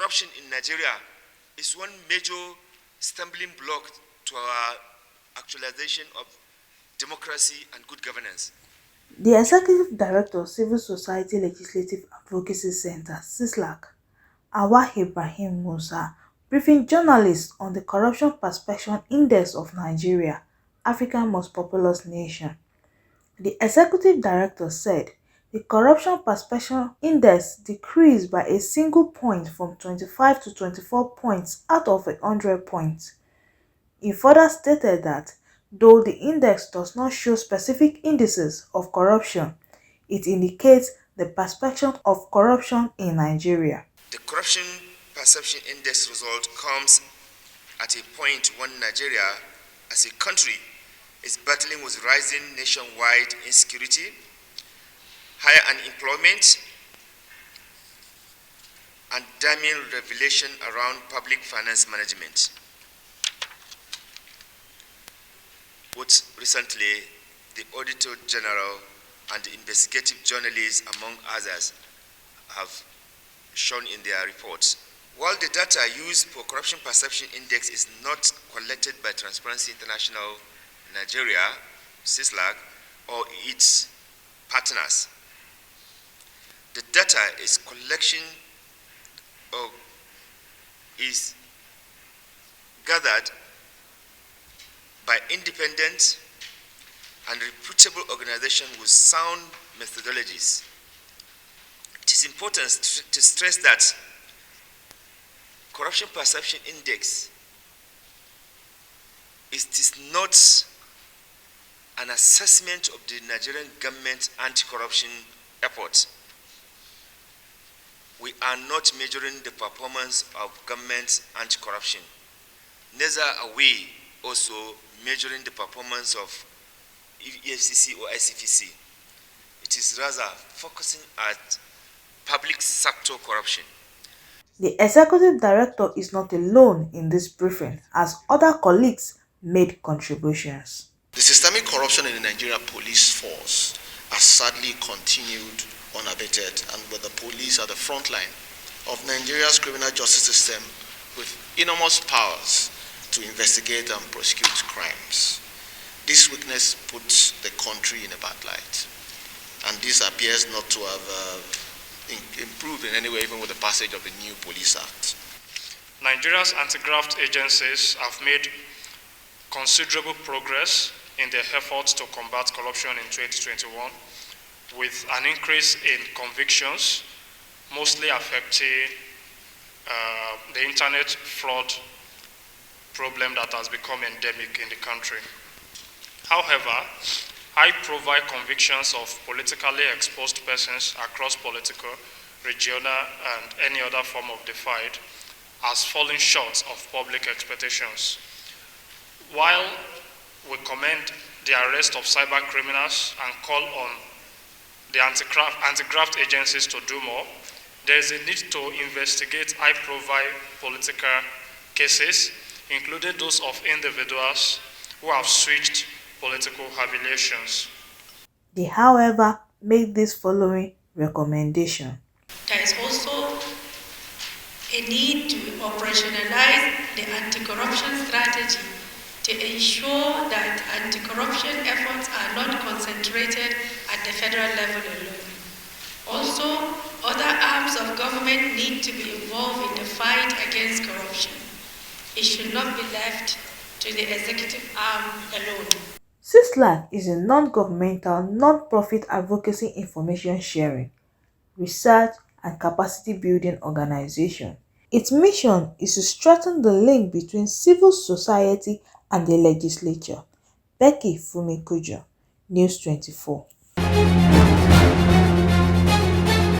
corruption in Nigeria is one major stumbling block to our actualization of democracy and good governance. The Executive Director of Civil Society Legislative Advocacy Center (CISLAC), Awa Ibrahim Musa, briefing journalists on the Corruption Perception Index of Nigeria, Africa's most populous nation. The executive director said the Corruption Perception Index decreased by a single point from 25 to 24 points out of 100 points. He further stated that though the index does not show specific indices of corruption, it indicates the perception of corruption in Nigeria. The Corruption Perception Index result comes at a point when Nigeria, as a country, is battling with rising nationwide insecurity, higher unemployment, and damning revelation around public finance management. What recently the Auditor General and investigative journalists, among others, have shown in their reports. While the data used for Corruption Perception Index is not collected by Transparency International Nigeria, CISLAC, or its partners, the data is gathered by independent and reputable organizations with sound methodologies. It is important to stress that Corruption Perception Index is not an assessment of the Nigerian government's anti-corruption efforts. We are not measuring the performance of government's anti-corruption. Neither are we also measuring the performance of EFCC or ICPC. It is rather focusing at public sector corruption. The executive director is not alone in this briefing, as other colleagues made contributions. The systemic corruption in the Nigerian police force has sadly continued unabated, and with the police at the front line of Nigeria's criminal justice system with enormous powers to investigate and prosecute crimes. This weakness puts the country in a bad light, and this appears not to have improved in any way, even with the passage of the new Police Act. Nigeria's anti-graft agencies have made considerable progress in their efforts to combat corruption in 2021, with an increase in convictions, mostly affecting the internet fraud problem that has become endemic in the country. However, high-profile convictions of politically exposed persons across political, regional, and any other form of divide has fallen short of public expectations. While we commend the arrest of cyber criminals and call on the anti-graft agencies to do more, there is a need to investigate high-profile political cases, including those of individuals who have switched political affiliations. They, however, made this following recommendation. There is also a need to operationalize the anti-corruption strategy to ensure that anti-corruption efforts are not concentrated at the federal level alone. Also, other arms of government need to be involved in the fight against corruption. It should not be left to the executive arm alone. CISLAC is a non-governmental, non-profit advocacy information sharing, research and capacity building organization. Its mission is to strengthen the link between civil society and the legislature. Becky Fumikujo, News 24.